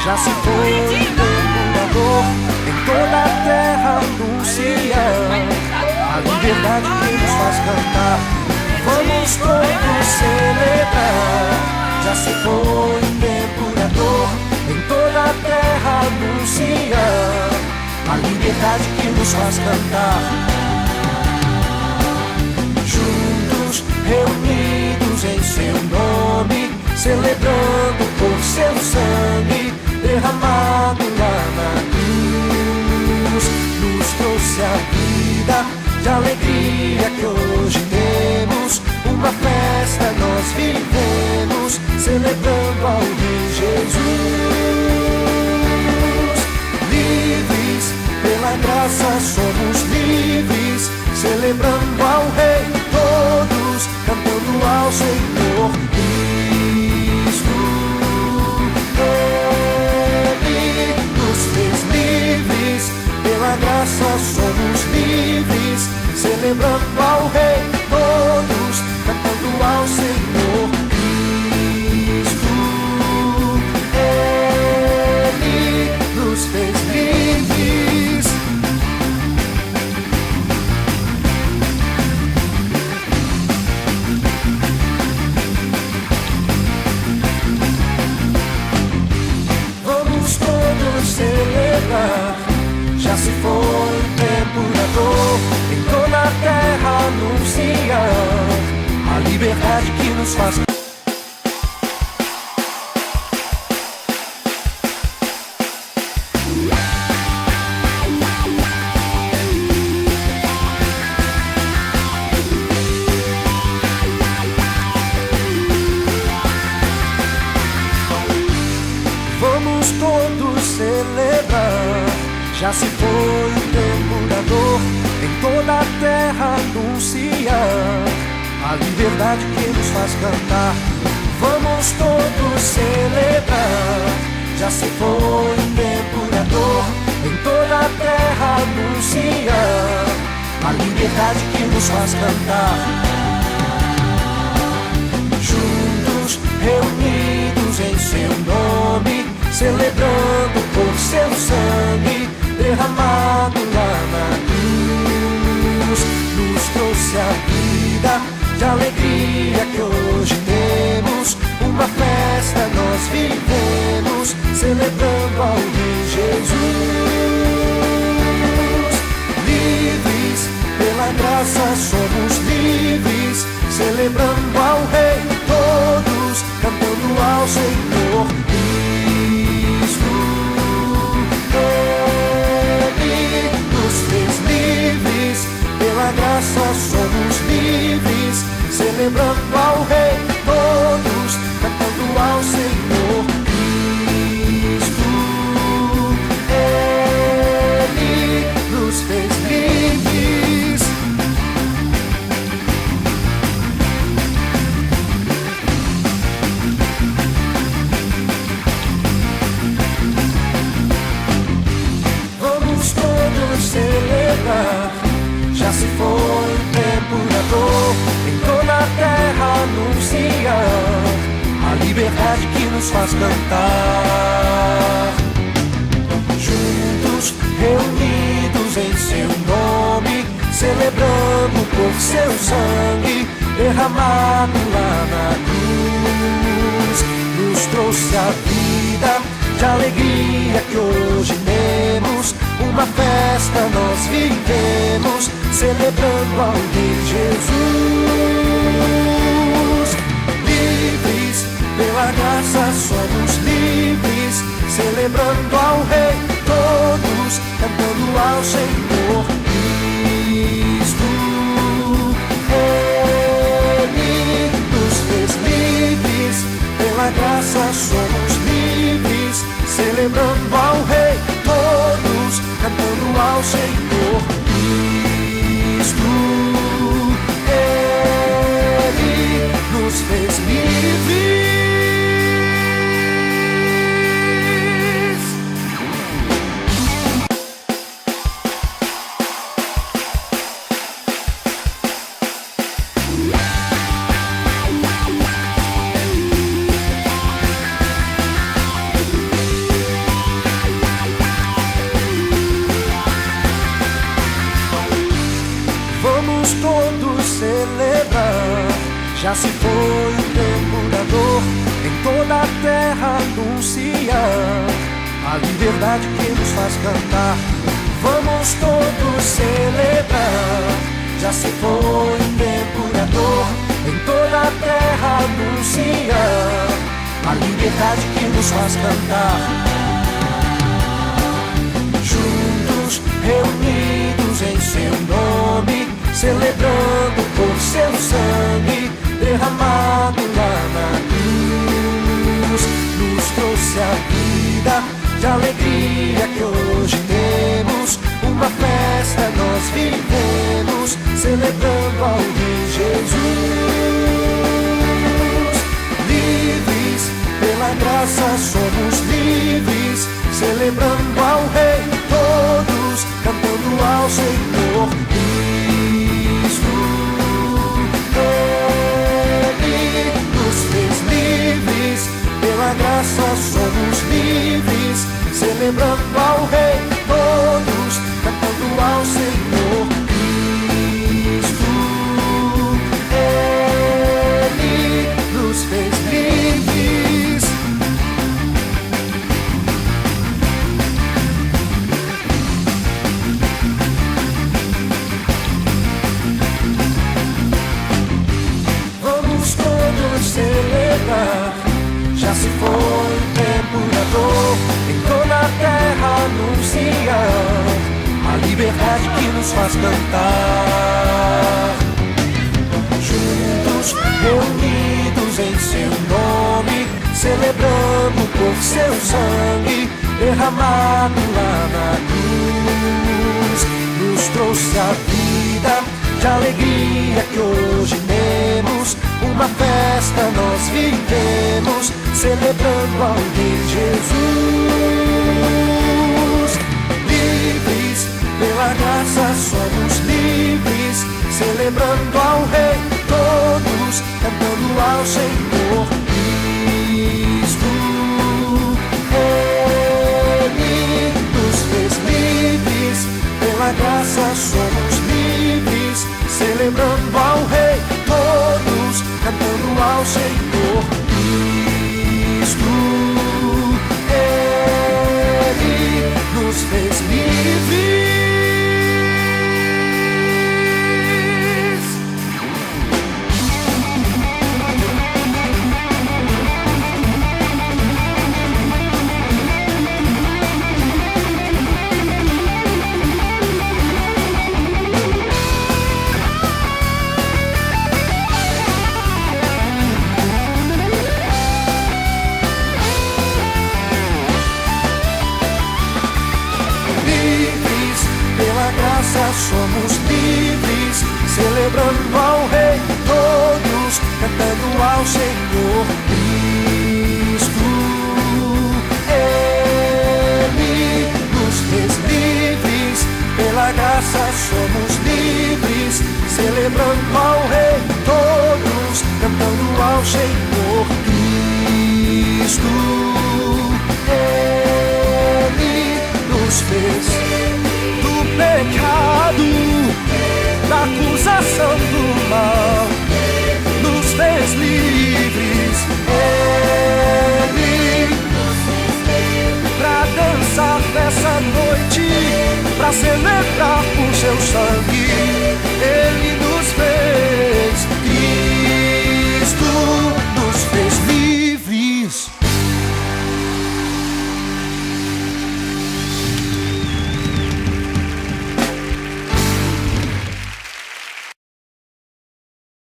Já se foi o tempo da dor, em toda a terra anuncia a liberdade que nos faz cantar. Vamos todos celebrar. Já se foi o tempo da dor, em toda a terra anuncia a liberdade que nos faz cantar. Juntos, reunidos em seu nome, celebrando por seu sangue derramado lá na cruz, nos trouxe a vida de alegria que hoje temos. Uma festa nós vivemos, celebrando ao Rei Jesus. Livres pela graça somos livres, celebrando ao Rei, todos cantando ao Senhor Cristo. Ele nos fez livres, pela graça somos livres, celebrando ao Rei, todos cantando ao Senhor Cristo. Ele nos fez livres. Vamos todos celebrar. Já se foi o tempo da dor, em toda a terra anuncia a liberdade que nos faz. Vamos todos celebrar. Já se foi o tempo da dor, em toda a terra anuncia a liberdade que nos faz cantar. Vamos todos celebrar. Já se foi o tempo da dor, em toda a terra anuncia a liberdade que nos faz cantar. Juntos, reunidos em seu nome, celebrando por seu sangue derramado lá na cruz, nos trouxe a vida de alegria que hoje temos. Uma festa nós vivemos, celebrando ao Rei Jesus. Livres pela graça somos livres, celebrando ao Rei, todos cantando ao Senhor Cristo. Ele nos fez livres, pela graça somos livres, celebrando ao Rei, todos cantando ao Senhor Cristo. Ele nos fez livres. Vamos todos celebrar. Já se foi o tempo da dor, em toda a terra anuncia a liberdade que nos faz cantar. Juntos, reunidos em seu nome, celebrando por seu sangue derramado lá na cruz, nos trouxe a vida de alegria que hoje temos. Uma festa nós vivemos, celebrando ao Rei Jesus. Livres pela graça somos livres, celebrando ao Rei, todos cantando ao Senhor Cristo. Ele nos fez livres, pela graça somos livres, celebrando ao Rei, todos cantando ao Senhor Cristo. Ele nos fez livres. celebrar. Já se foi o tempo da dor, em toda a terra anunciar a liberdade que nos faz cantar. Vamos todos celebrar. Já se foi o tempo da dor, em toda a terra anunciar a liberdade que nos faz cantar. Juntos, reunidos em seu nome, celebrando por seu sangue derramado lá na cruz, nos trouxe a vida de alegria que hoje temos. Uma festa nós vivemos, celebrando ao Rei Jesus. Livres, pela graça somos livres, celebrando ao Rei, todos cantando ao Senhor Cristo. Ele nos fez livres, pela graça somos livres, celebrando ao Rei, todos cantando ao Senhor Cristo. Ele nos fez livres. Vamos todos celebrar. Já se foi o tempo da dor, em toda a terra anunciar a liberdade que nos faz cantar. Juntos, reunidos em seu nome, celebrando por seu sangue derramado lá na cruz, nos trouxe a vida de alegria que hoje temos. Uma festa nós vivemos, celebrando ao Rei Jesus. Livres, pela graça somos livres, celebrando ao Rei, todos cantando ao Senhor Cristo. Ele nos fez livres, pela graça somos livres, celebrando ao Rei, todos cantando ao Senhor Cristo. Ele nos fez livres. Somos livres, celebrando ao Rei, todos cantando ao Senhor Cristo. Ele nos fez livres, pela graça somos livres, celebrando ao Rei, todos cantando ao Senhor Cristo. Ele nos fez pecado, da acusação do mal, nos fez livres. Ele, pra dançar nessa noite, pra celebrar por seu sangue, Ele nos fez livres.